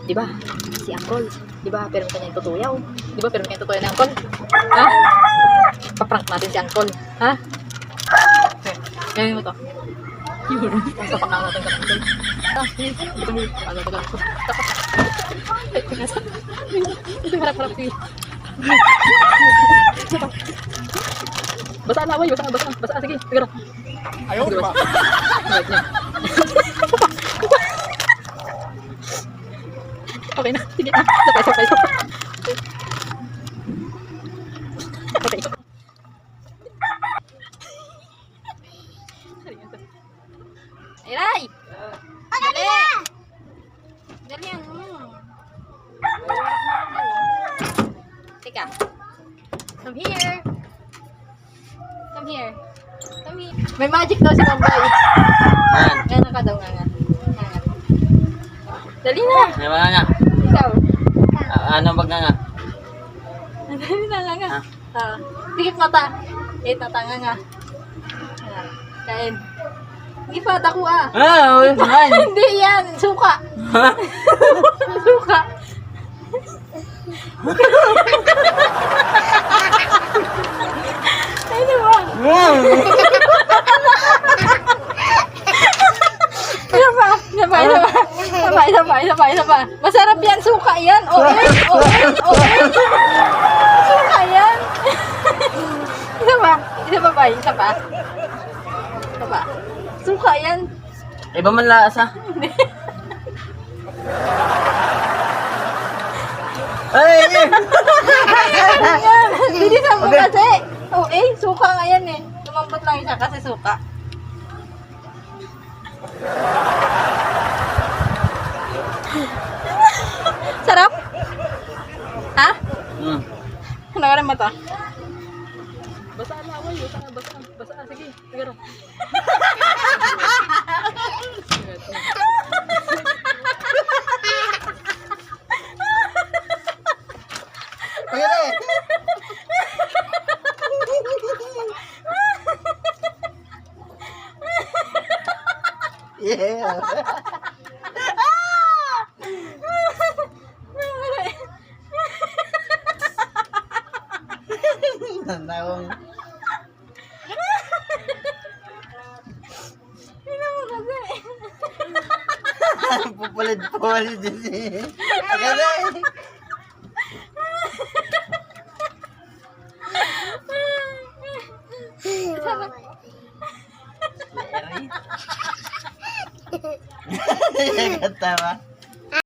Di ba? Si Uncle. Di ba? Pero kanya yung tutuyaw. Di ba? Pero kanya yung tutuyaw ng Uncle. Ha? Paprank natin si Uncle. Ha? Ganyan mo to. Yun. Ang kapakang natin ka Uncle. Ito mo. Ano to ganito? Ito harap-harap sige. Basa na away. Basa. Sige. Siguro. Ayaw ba? Okay na. Sige na. Sapay. Okay. Ay! Dali! Dali yan. Teka. Come here. May magic daw si Mambay. Nga ka daw nga. Dali na. May mga nga. Ikaw. Ano bag nga nga? Dali na nga. Tikip mata. Tata nga. Kain. Hindi pa, dako Hindi yan. Suka. Suka. Ano ba? Isa pa. Masarap yan, suka yan. Okay. Suka yan. Isa pa. Suka yan. Iba man lasa. Ay! Bilisan mo kasi. Suka nga yan eh. Tumambot lang isa kasi suka. Sarap? Ha? Ano ka rin mo to? Basa na away. Basa. Sige. Siguro. Yeah. Nanawang. Pupulit din siya. Agad Kata ba?